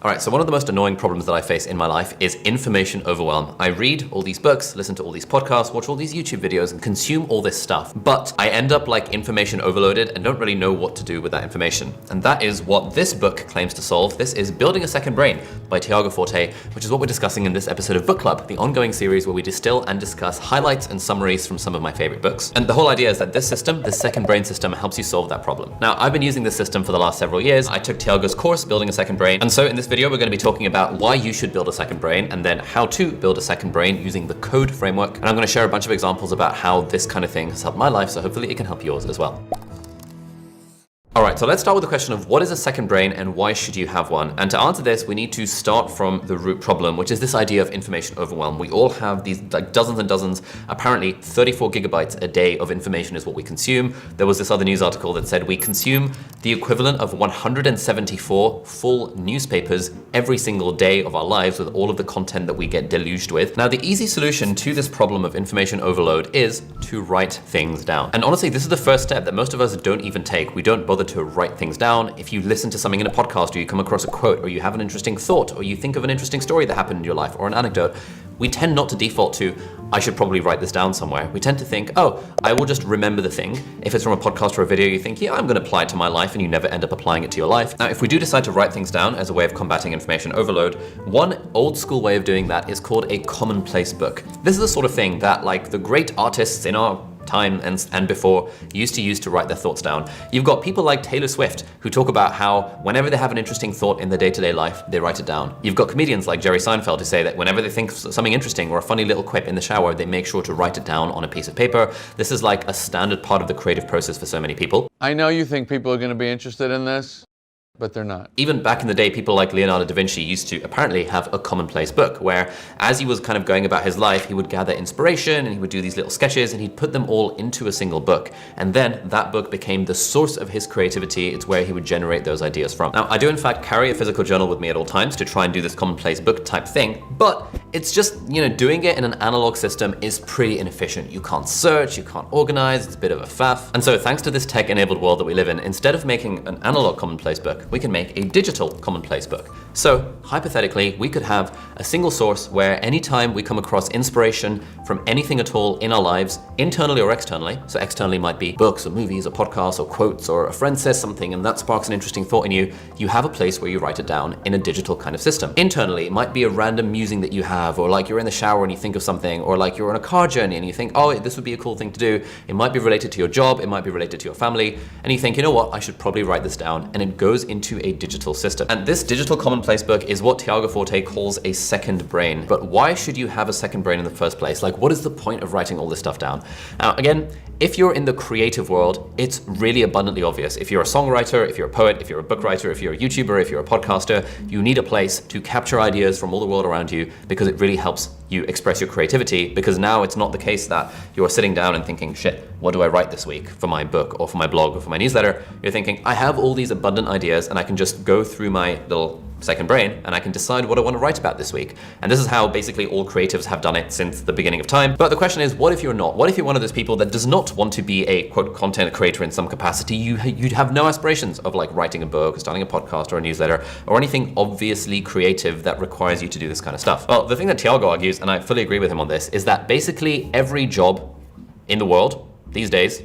All right, so one of the most annoying problems that I face in my life is information overwhelm. I read all these books, listen to all these podcasts, watch all these YouTube videos, and consume all this stuff. But I end up like information overloaded and don't really know what to do with that information. And that is what this book claims to solve. This is Building a Second Brain by Tiago Forte, which is what we're discussing in this episode of Book Club, the ongoing series where we distill and discuss highlights and summaries from some of my favorite books. And the whole idea is that this system, the second brain system, helps you solve that problem. Now, I've been using this system for the last several years. I took Tiago's course, Building a Second Brain. And so in this video, we're going to be talking about why you should build a second brain and then how to build a second brain using the CODE framework. And I'm going to share a bunch of examples about how this kind of thing has helped my life, so hopefully it can help yours as well. All right, so let's start with the question of what is a second brain and why should you have one? And to answer this, we need to start from the root problem, which is this idea of information overwhelm. We all have these like dozens and dozens, apparently 34 gigabytes a day of information is what we consume. There was this other news article that said we consume the equivalent of 174 full newspapers every single day of our lives with all of the content that we get deluged with. Now, the easy solution to this problem of information overload is to write things down. And honestly, this is the first step that most of us don't even take. We don't bother to write things down. If you listen to something in a podcast or you come across a quote or you have an interesting thought or you think of an interesting story that happened in your life or an anecdote, we tend not to default to, I should probably write this down somewhere. We tend to think, oh, I will just remember the thing. If it's from a podcast or a video, you think, yeah, I'm going to apply it to my life, and you never end up applying it to your life. Now, if we do decide to write things down as a way of combating information overload, one old school way of doing that is called a commonplace book. This is the sort of thing that like the great artists in our time and before used to use to write their thoughts down. You've got people like Taylor Swift who talk about how whenever they have an interesting thought in their day-to-day life, they write it down. You've got comedians like Jerry Seinfeld who say that whenever they think of something interesting or a funny little quip in the shower, they make sure to write it down on a piece of paper. This is like a standard part of the creative process for so many people. I know you think people are going to be interested in this, but they're not. Even back in the day, people like Leonardo da Vinci used to apparently have a commonplace book where as he was kind of going about his life, he would gather inspiration and he would do these little sketches and he'd put them all into a single book. And then that book became the source of his creativity. It's where he would generate those ideas from. Now, I do in fact carry a physical journal with me at all times to try and do this commonplace book type thing, but it's just, doing it in an analog system is pretty inefficient. You can't search, you can't organize, it's a bit of a faff. And so thanks to this tech-enabled world that we live in, instead of making an analog commonplace book, we can make a digital commonplace book. So hypothetically, we could have a single source where anytime we come across inspiration from anything at all in our lives, internally or externally, so externally might be books or movies or podcasts or quotes or a friend says something and that sparks an interesting thought in you, you have a place where you write it down in a digital kind of system. Internally, it might be a random musing that you have, or like you're in the shower and you think of something, or like you're on a car journey and you think, oh, this would be a cool thing to do. It might be related to your job, it might be related to your family, and you think, you know what, I should probably write this down, and it goes into a digital system. And this digital commonplace book is what Tiago Forte calls a second brain. But why should you have a second brain in the first place? Like, what is the point of writing all this stuff down? Now, again, if you're in the creative world, it's really abundantly obvious. If you're a songwriter, if you're a poet, if you're a book writer, if you're a YouTuber, if you're a podcaster, you need a place to capture ideas from all the world around you because it really helps you express your creativity, because now it's not the case that you're sitting down and thinking, shit, what do I write this week for my book or for my blog or for my newsletter? You're thinking, I have all these abundant ideas and I can just go through my little second brain and I can decide what I want to write about this week. And this is how basically all creatives have done it since the beginning of time. But the question is, what if you're not? What if you're one of those people that does not want to be a quote content creator in some capacity? You'd have no aspirations of like writing a book or starting a podcast or a newsletter or anything obviously creative that requires you to do this kind of stuff. Well, the thing that Tiago argues, and I fully agree with him on this, is that basically every job in the world these days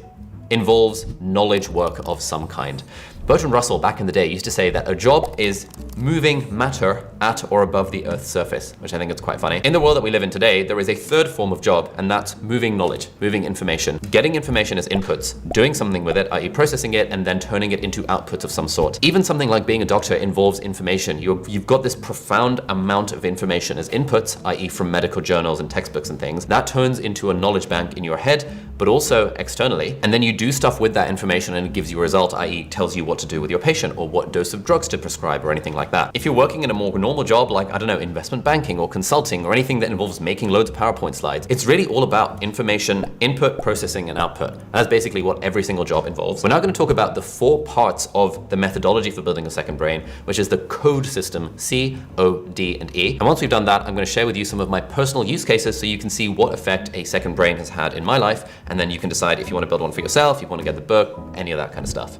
involves knowledge work of some kind. Bertrand Russell back in the day used to say that a job is moving matter at or above the Earth's surface, which I think is quite funny. In the world that we live in today, there is a third form of job, and that's moving knowledge, moving information, getting information as inputs, doing something with it, i.e. processing it, and then turning it into outputs of some sort. Even something like being a doctor involves information. You've got this profound amount of information as inputs, i.e. from medical journals and textbooks and things. That turns into a knowledge bank in your head, but also externally. And then you do stuff with that information and it gives you a result, i.e. tells you what to do with your patient or what dose of drugs to prescribe or anything like that. If you're working in a more normal job like, I don't know, investment banking or consulting or anything that involves making loads of PowerPoint slides, it's really all about information, input, processing, and output. That's basically what every single job involves. We're now going to talk about the 4 parts of the methodology for building a second brain, which is the CODE system, C, O, D, and E. And once we've done that, I'm going to share with you some of my personal use cases so you can see what effect a second brain has had in my life, and then you can decide if you want to build one for yourself, if you want to get the book, any of that kind of stuff.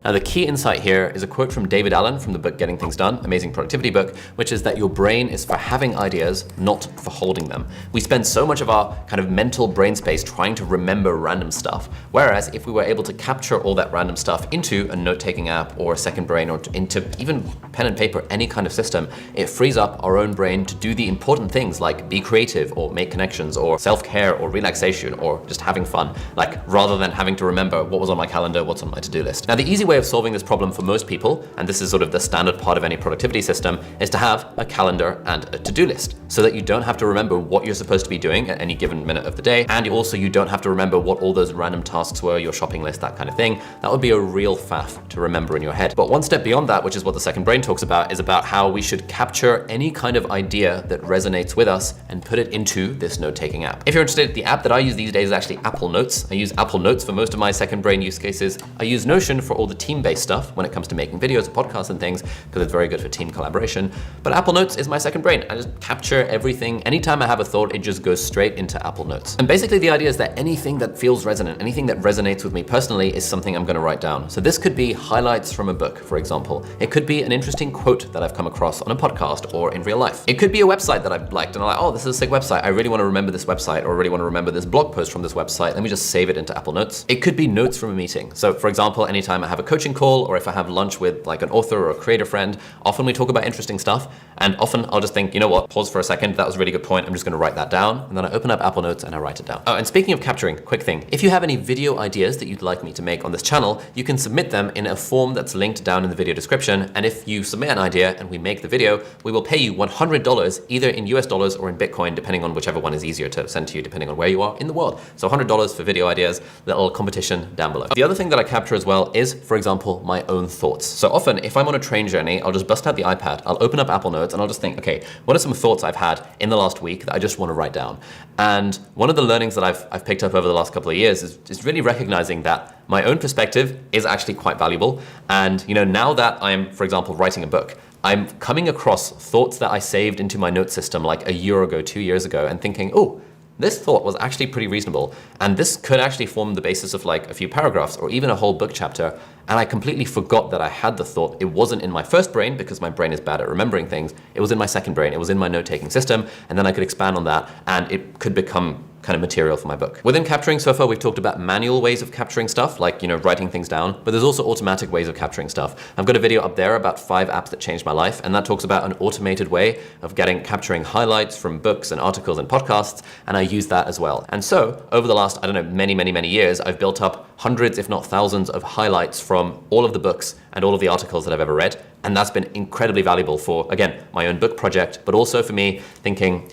Now, the key insight here is a quote from David Allen from the book Getting Things Done, amazing productivity book, which is that your brain is for having ideas, not for holding them. We spend so much of our kind of mental brain space trying to remember random stuff, whereas if we were able to capture all that random stuff into a note-taking app or a second brain or into even pen and paper, any kind of system, it frees up our own brain to do the important things like be creative or make connections or self-care or relaxation or just having fun, like rather than having to remember what was on my calendar, what's on my to-do list. Now, the easy way of solving this problem for most people, and this is sort of the standard part of any productivity system, is to have a calendar and a to-do list so that you don't have to remember what you're supposed to be doing at any given minute of the day, and also you don't have to remember what all those random tasks were, your shopping list, that kind of thing. That would be a real faff to remember in your head. But one step beyond that, which is what the second brain talks about, is about how we should capture any kind of idea that resonates with us and put it into this note-taking app. If you're interested, the app that I use these days is actually Apple Notes. I use Apple Notes for most of my second brain use cases. I use Notion for all the team-based stuff when it comes to making videos, podcasts, and things, because it's very good for team collaboration. But Apple Notes is my second brain. I just capture everything. Anytime I have a thought, it just goes straight into Apple Notes. And basically the idea is that anything that feels resonant, anything that resonates with me personally is something I'm gonna write down. So this could be highlights from a book, for example. It could be an interesting quote that I've come across on a podcast or in real life. It could be a website that I've liked and I'm like, oh, this is a sick website. I really wanna remember this website, or I really wanna remember this blog post from this website. Let me just save it into Apple Notes. It could be notes from a meeting. So for example, anytime I have a coaching call or if I have lunch with like an author or a creator friend, often we talk about interesting stuff, and often I'll just think, you know what, pause for a second, that was a really good point, I'm just gonna write that down, and then I open up Apple Notes and I write it down. Oh, and speaking of capturing, quick thing, if you have any video ideas that you'd like me to make on this channel, you can submit them in a form that's linked down in the video description, and if you submit an idea and we make the video, we will pay you $100 either in US dollars or in Bitcoin, depending on whichever one is easier to send to you, depending on where you are in the world. So $100 for video ideas, little competition down below. The other thing that I capture as well is, for example, my own thoughts. So often, if I'm on a train journey, I'll just bust out the iPad, I'll open up Apple Notes, and I'll just think, okay, what are some thoughts I've had in the last week that I just want to write down? And one of the learnings that I've picked up over the last couple of years is really recognizing that my own perspective is actually quite valuable. And now that I'm, for example, writing a book, I'm coming across thoughts that I saved into my note system like a year ago, 2 years ago, and thinking, oh, this thought was actually pretty reasonable, and this could actually form the basis of like a few paragraphs or even a whole book chapter, and I completely forgot that I had the thought. It wasn't in my first brain because my brain is bad at remembering things. It was in my second brain. It was in my note-taking system, and then I could expand on that, and it could become kind of material for my book. Within capturing, so far we've talked about manual ways of capturing stuff, like writing things down, but there's also automatic ways of capturing stuff. I've got a video up there about 5 apps that changed my life, and that talks about an automated way of capturing highlights from books and articles and podcasts, and I use that as well. And so over the last, many years, I've built up hundreds, if not thousands, of highlights from all of the books and all of the articles that I've ever read. And that's been incredibly valuable for, again, my own book project, but also for me thinking,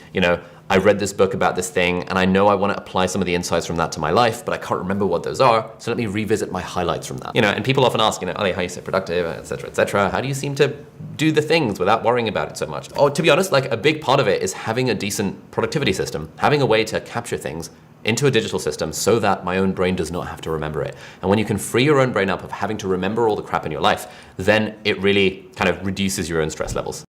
I read this book about this thing and I know I want to apply some of the insights from that to my life, but I can't remember what those are. So let me revisit my highlights from that. And people often ask, Ali, how you stay productive, et cetera. How do you seem to do the things without worrying about it so much? Oh, to be honest, like a big part of it is having a decent productivity system, having a way to capture things into a digital system so that my own brain does not have to remember it. And when you can free your own brain up of having to remember all the crap in your life, then it really kind of reduces your own stress levels.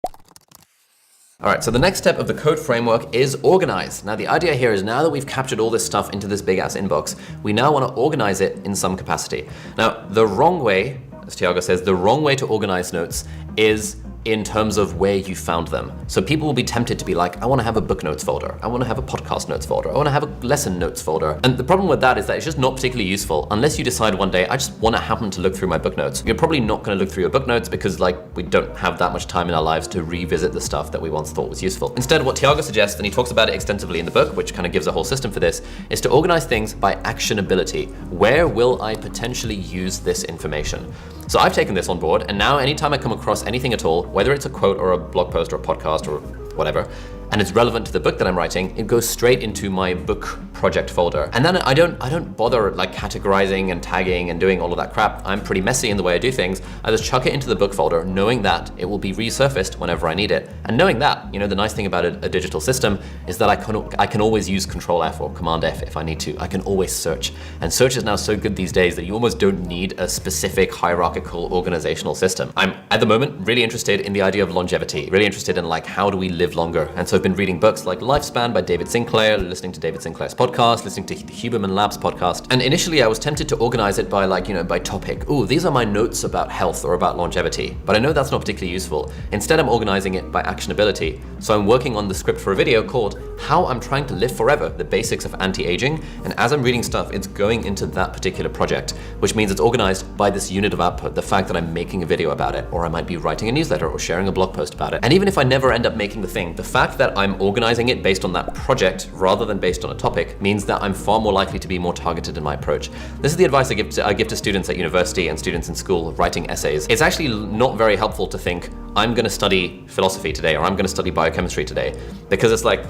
All right, so the next step of the code framework is organize. Now the idea here is now that we've captured all this stuff into this big ass inbox, we now want to organize it in some capacity. Now the wrong way, as Tiago says, the wrong way to organize notes is in terms of where you found them. So people will be tempted to be like, I want to have a book notes folder. I want to have a podcast notes folder. I want to have a lesson notes folder. And the problem with that is that it's just not particularly useful unless you decide one day, I just want to happen to look through my book notes. You're probably not going to look through your book notes because we don't have that much time in our lives to revisit the stuff that we once thought was useful. Instead, what Tiago suggests, and he talks about it extensively in the book, which kind of gives a whole system for this, is to organize things by actionability. Where will I potentially use this information? So I've taken this on board, and now anytime I come across anything at all, whether it's a quote or a blog post or a podcast or whatever, and it's relevant to the book that I'm writing, it goes straight into my book project folder. And then I don't bother categorizing and tagging and doing all of that crap. I'm pretty messy in the way I do things. I just chuck it into the book folder, knowing that it will be resurfaced whenever I need it. And knowing that, the nice thing about a digital system is that I can always use Control F or Command F if I need to. I can always search. And search is now so good these days that you almost don't need a specific hierarchical organizational system. I'm at the moment really interested in the idea of longevity, really interested in how do we live longer. And so also been reading books like Lifespan by David Sinclair, listening to David Sinclair's podcast, listening to the Huberman Labs podcast. And initially I was tempted to organize it by by topic. Ooh, these are my notes about health or about longevity. But I know that's not particularly useful. Instead, I'm organizing it by actionability. So I'm working on the script for a video called How I'm Trying to Live Forever, the Basics of Anti-Aging. And as I'm reading stuff, it's going into that particular project, which means it's organized by this unit of output, the fact that I'm making a video about it, or I might be writing a newsletter or sharing a blog post about it. And even if I never end up making the thing, the fact that I'm organizing it based on that project rather than based on a topic means that I'm far more likely to be more targeted in my approach. This is the advice I give to students at university and students in school writing essays. It's actually not very helpful to think, I'm going to study philosophy today, or I'm going to study biochemistry today, because it's like,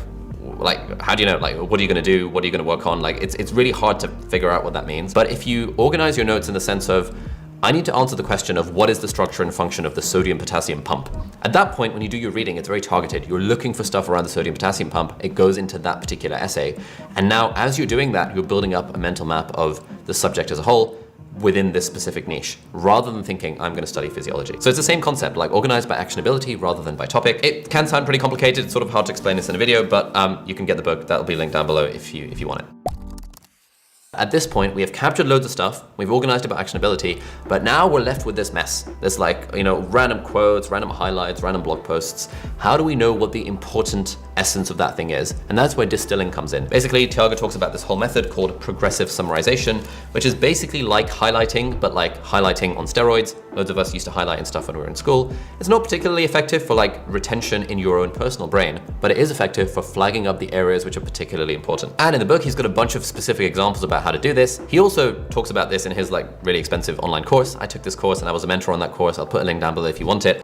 how do you know? What are you going to do? What are you going to work on? It's really hard to figure out what that means. But if you organize your notes in the sense of, I need to answer the question of what is the structure and function of the sodium-potassium pump. At that point, when you do your reading, it's very targeted. You're looking for stuff around the sodium-potassium pump. It goes into that particular essay. And now, as you're doing that, you're building up a mental map of the subject as a whole within this specific niche, rather than thinking, I'm going to study physiology. So it's the same concept, like organized by actionability rather than by topic. It can sound pretty complicated. It's sort of hard to explain this in a video, but you can get the book. That'll be linked down below if you want it. At this point, we have captured loads of stuff, we've organized it by actionability, but now we're left with this mess. There's random quotes, random highlights, random blog posts. How do we know what the important essence of that thing is? And that's where distilling comes in. Basically, Tiago talks about this whole method called progressive summarization, which is basically like highlighting, but like highlighting on steroids. Loads of us used to highlight and stuff when we were in school. It's not particularly effective for retention in your own personal brain, but it is effective for flagging up the areas which are particularly important. And in the book, he's got a bunch of specific examples about how to do this. He also talks about this in his really expensive online course. I took this course and I was a mentor on that course. I'll put a link down below if you want it.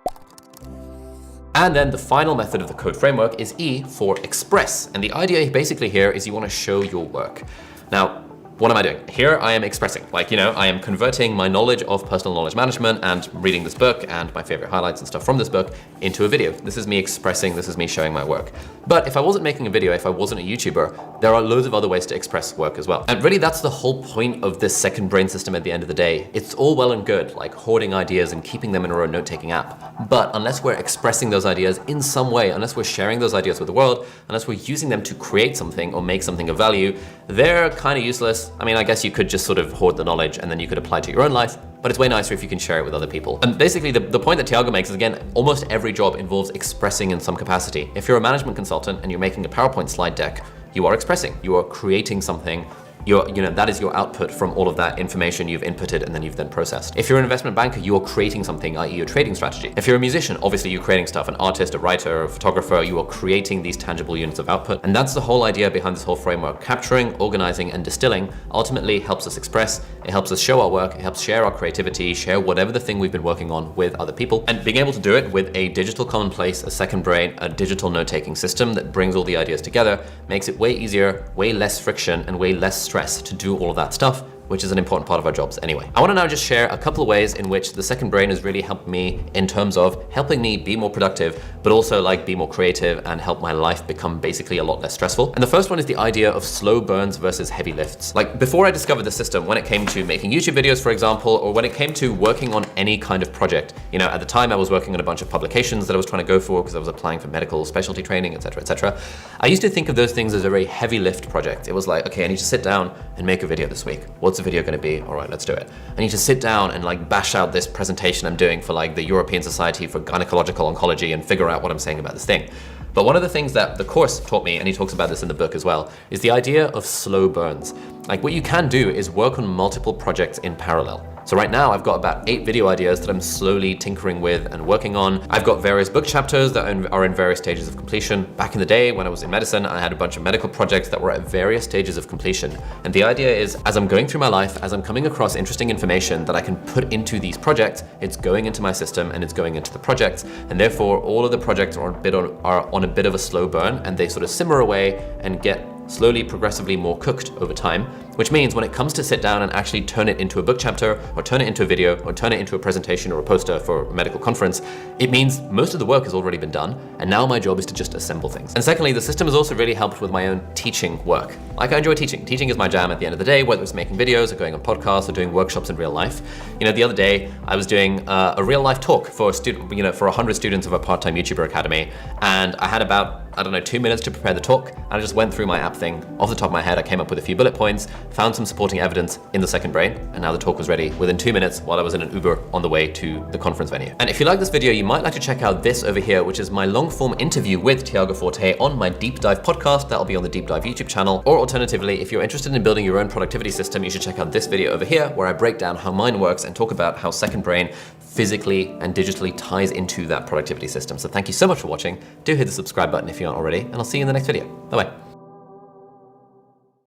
And then the final method of the code framework is E for express. And the idea basically here is you want to show your work. Now, what am I doing? Here I am expressing, I am converting my knowledge of personal knowledge management and reading this book and my favorite highlights and stuff from this book into a video. This is me expressing, this is me showing my work. But if I wasn't making a video, if I wasn't a YouTuber, there are loads of other ways to express work as well. And really that's the whole point of this second brain system at the end of the day. It's all well and good, like hoarding ideas and keeping them in our own note-taking app. But unless we're expressing those ideas in some way, unless we're sharing those ideas with the world, unless we're using them to create something or make something of value, they're kind of useless. I mean, I guess you could just sort of hoard the knowledge and then you could apply it to your own life, but it's way nicer if you can share it with other people. And basically the point that Tiago makes is, again, almost every job involves expressing in some capacity. If you're a management consultant and you're making a PowerPoint slide deck, you are expressing, you are creating something. That is your output from all of that information you've inputted and then you've then processed. If you're an investment banker, you're creating something, i.e. your trading strategy. If you're a musician, obviously you're creating stuff, an artist, a writer, a photographer, you are creating these tangible units of output. And that's the whole idea behind this whole framework. Capturing, organizing, and distilling ultimately helps us express, it helps us show our work, it helps share our creativity, share whatever the thing we've been working on with other people. And being able to do it with a digital commonplace, a second brain, a digital note-taking system that brings all the ideas together makes it way easier, way less friction, and way less stress to do all of that stuff, which is an important part of our jobs anyway. I want to now just share a couple of ways in which the second brain has really helped me in terms of helping me be more productive, but also be more creative and help my life become basically a lot less stressful. And the first one is the idea of slow burns versus heavy lifts. Before I discovered the system, when it came to making YouTube videos, for example, or when it came to working on any kind of project, at the time I was working on a bunch of publications that I was trying to go for because I was applying for medical specialty training, etc., etc. I used to think of those things as a very heavy lift project. It was like, okay, I need to sit down and make a video this week. What's the video going to be? All right, let's do it. I need to sit down and bash out this presentation I'm doing for the European Society for Gynecological Oncology and figure out what I'm saying about this thing. But one of the things that the course taught me, and he talks about this in the book as well, is the idea of slow burns. What you can do is work on multiple projects in parallel. So right now I've got about 8 video ideas that I'm slowly tinkering with and working on. I've got various book chapters that are in various stages of completion. Back in the day when I was in medicine, I had a bunch of medical projects that were at various stages of completion. And the idea is, as I'm going through my life, as I'm coming across interesting information that I can put into these projects, it's going into my system and it's going into the projects. And therefore all of the projects are on a bit of a slow burn, and they sort of simmer away and get slowly, progressively more cooked over time. which means when it comes to sit down and actually turn it into a book chapter, or turn it into a video, or turn it into a presentation or a poster for a medical conference, it means most of the work has already been done, and now my job is to just assemble things. And secondly, the system has also really helped with my own teaching work. Like, I enjoy teaching. Teaching is my jam at the end of the day, whether it's making videos or going on podcasts or doing workshops in real life. You know, the other day I was doing a real life talk for for 100 students of a part-time YouTuber academy, and I had about, I don't know, 2 minutes to prepare the talk, and I just went through my app thing. Off the top of my head, I came up with a few bullet points, found some supporting evidence in the second brain, and now the talk was ready within 2 minutes while I was in an Uber on the way to the conference venue. And if you like this video, you might like to check out this over here, which is my long-form interview with Tiago Forte on my Deep Dive podcast. That'll be on the Deep Dive YouTube channel. Or alternatively, if you're interested in building your own productivity system, you should check out this video over here, where I break down how mine works and talk about how second brain physically and digitally ties into that productivity system. So thank you so much for watching. Do hit the subscribe button if you aren't already, and I'll see you in the next video. Bye-bye.